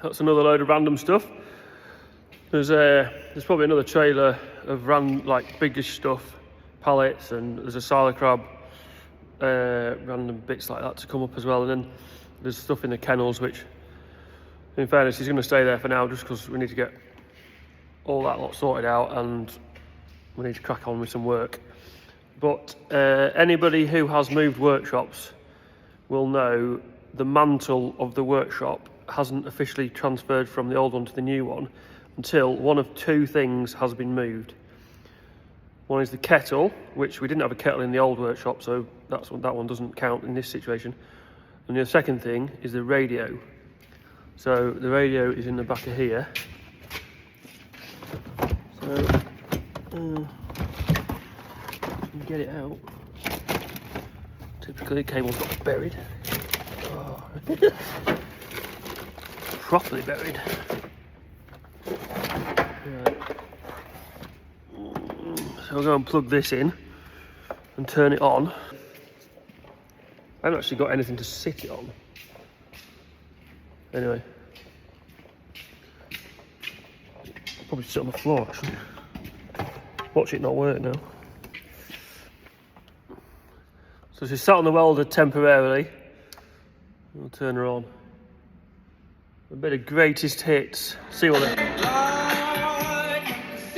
That's another load of random stuff. There's probably another trailer of like biggish stuff, pallets, and there's a silo crab, random bits like that to come up as well. And then there's stuff in the kennels, which, in fairness, he's going to stay there for now just because we need to get all that lot sorted out and we need to crack on with some work. But anybody who has moved workshops will know the mantle of the workshop hasn't officially transferred from the old one to the new one until one of two things has been moved. One is the kettle, which we didn't have a kettle in the old workshop, so that one doesn't count in this situation. And the second thing is the radio. So the radio is in the back of here. So you can get it out. Typically the cable's got buried. Oh. Properly buried. Right. So we'll go and plug this in and turn it on. I haven't actually got anything to sit it on. Anyway. I'll probably sit on the floor actually. Watch it not work now. So she's sat on the welder temporarily. We'll turn her on. A bit of greatest hits. See what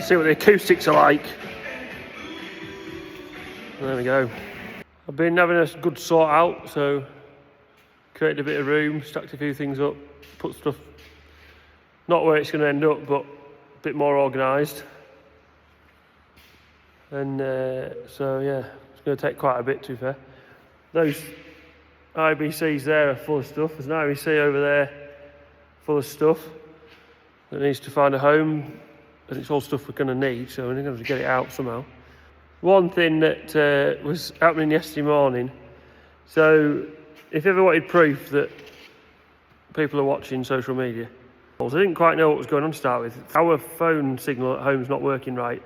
the acoustics are like. There we go. I've been having a good sort out, so created a bit of room, stacked a few things up, put stuff not where it's going to end up, but a bit more organised. And so yeah, it's going to take quite a bit, to be fair. Those IBCs there are full of stuff. There's an IBC over there full of stuff that needs to find a home, and it's all stuff we're going to need, so we're going to have to get it out somehow. One thing that was happening yesterday morning, so if you ever wanted proof that people are watching social media, I didn't quite know what was going on to start with. Our phone signal at home's not working right,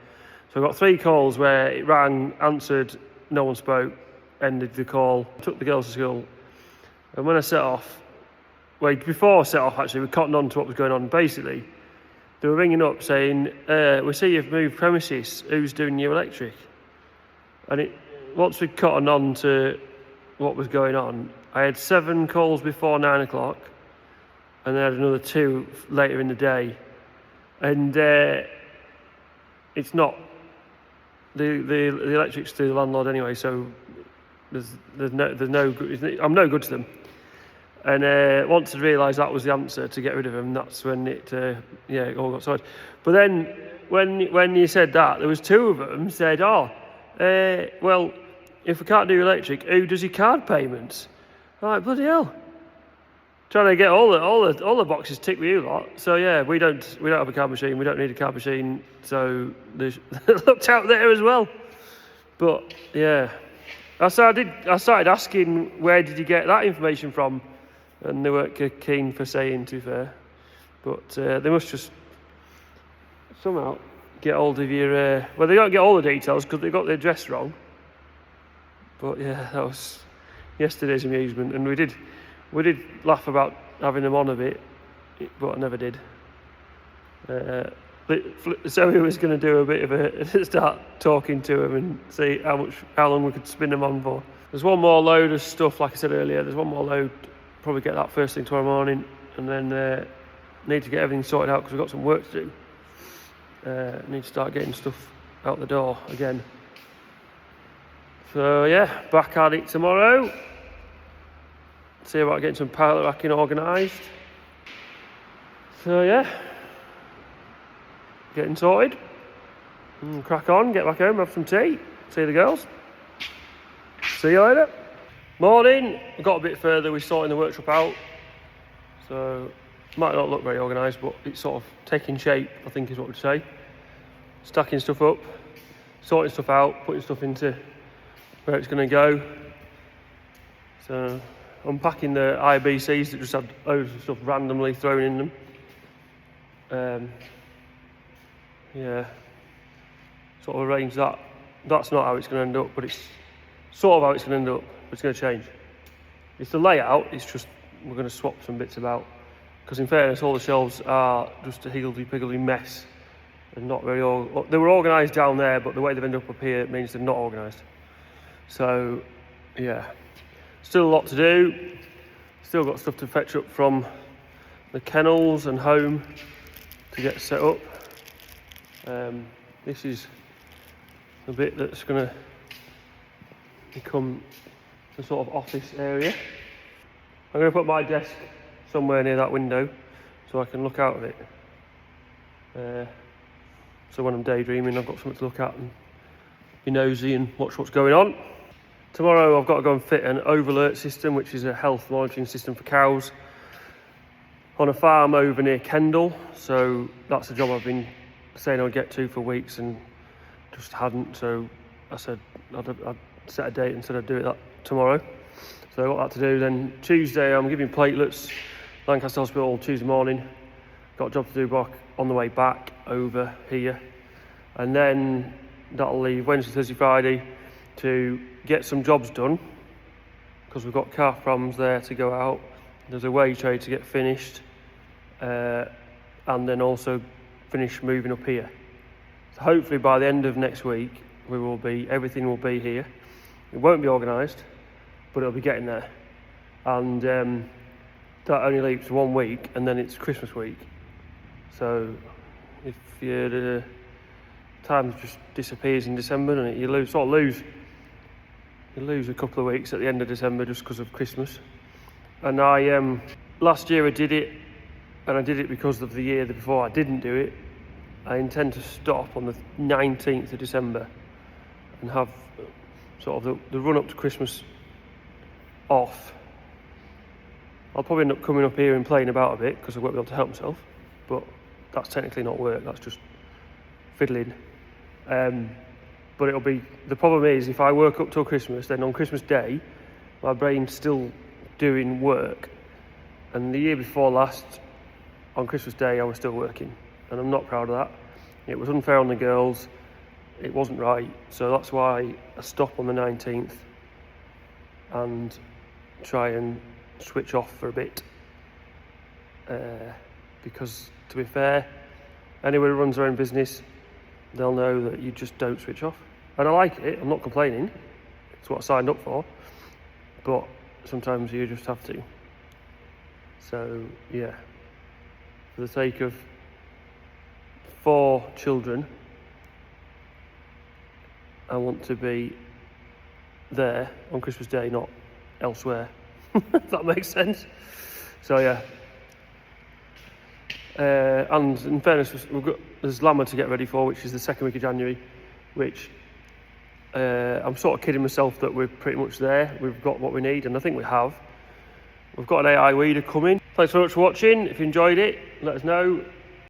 so I got 3 calls where it rang, answered, no one spoke, ended the call, took the girls to school, and when I set off, before I set off actually, we cottoned on to what was going on. Basically, they were ringing up saying, we see you've moved premises, who's doing your electric? And once we cottoned on to what was going on, I had 7 calls before 9 o'clock, and then I had another 2 later in the day. And it's not, the electric's to the landlord anyway, so there's no good, I'm no good to them. And once I realised that was the answer to get rid of him, that's when it all got sorted. But then when you said that, there was 2 of them said, well, if we can't do electric, who does your card payments? I'm like, bloody hell. Trying to get all the boxes ticked with you lot. So yeah, we don't have a card machine, we don't need a card machine, so they looked out there as well. But yeah. I started asking, where did you get that information from? And they weren't keen for saying, to be fair. But they must just somehow get hold of your... well, they don't get all the details because they got the address wrong. But yeah, that was yesterday's amusement. And we did laugh about having them on a bit, but I never did. So he was going to do a bit of start talking to him and see how long we could spin them on for. There's one more load of stuff, like I said earlier. There's one more load. Probably get that first thing tomorrow morning, and then need to get everything sorted out because we've got some work to do. Need to start getting stuff out the door again. So yeah, back at it tomorrow. See about getting some pallet racking organised. So yeah, getting sorted. And crack on, get back home, have some tea, see the girls. See you later. Morning, I got a bit further with sorting the workshop out. So, might not look very organised, but it's sort of taking shape, I think is what we'd say. Stacking stuff up, sorting stuff out, putting stuff into where it's going to go. So, unpacking the IBCs that just had loads of stuff randomly thrown in them. Yeah, sort of arrange that. That's not how it's going to end up, but it's sort of how it's going to end up. But it's going to change. It's the layout. It's just we're going to swap some bits about Because in fairness, all the shelves are just a higgledy-piggledy mess. And not very they were organised down there, but the way they've ended up here means they're not organised. So, yeah. Still a lot to do. Still got stuff to fetch up from the kennels and home to get set up. This is the bit that's going to become the sort of office area. I'm going to put my desk somewhere near that window so I can look out of it. So when I'm daydreaming, I've got something to look at and be nosy and watch what's going on. Tomorrow I've got to go and fit an overalert system, which is a health monitoring system for cows, on a farm over near Kendal. So that's a job I've been saying I'd get to for weeks and just hadn't. So I said I'd set a date and said I'd do it that tomorrow. So I've got that to do. Then Tuesday I'm giving platelets, Lancaster Hospital, Tuesday morning. Got a job to do back on the way back over here. And then that'll leave Wednesday, Thursday, Friday to get some jobs done, because we've got calf prams there to go out. There's a whey tray to get finished, and then also finish moving up here. So hopefully by the end of next week, everything will be here. It won't be organised, but it'll be getting there. And that only leaves 1 week, and then it's Christmas week. So if time just disappears in December, and you lose a couple of weeks at the end of December just because of Christmas. And I last year I did it, and I did it because of the year before I didn't do it. I intend to stop on the 19th of December and have sort of the run up to Christmas off. I'll probably end up coming up here and playing about a bit because I won't be able to help myself, but that's technically not work, that's just fiddling. But the problem is, if I work up till Christmas, then on Christmas Day, my brain's still doing work. And the year before last, on Christmas Day, I was still working. And I'm not proud of that. It was unfair on the girls. It wasn't right. So that's why I stop on the 19th and try and switch off for a bit. Because, to be fair, anyone who runs their own business, they'll know that you just don't switch off. And I like it, I'm not complaining. It's what I signed up for. But sometimes you just have to. So, yeah. For the sake of 4 children, I want to be there on Christmas Day, not elsewhere. If that makes sense. So, yeah. And in fairness, there's Lammer to get ready for, which is the 2nd week of January, which I'm sort of kidding myself that we're pretty much there. We've got what we need, and I think we have. We've got an AI weeder coming. Thanks very much for watching. If you enjoyed it, let us know.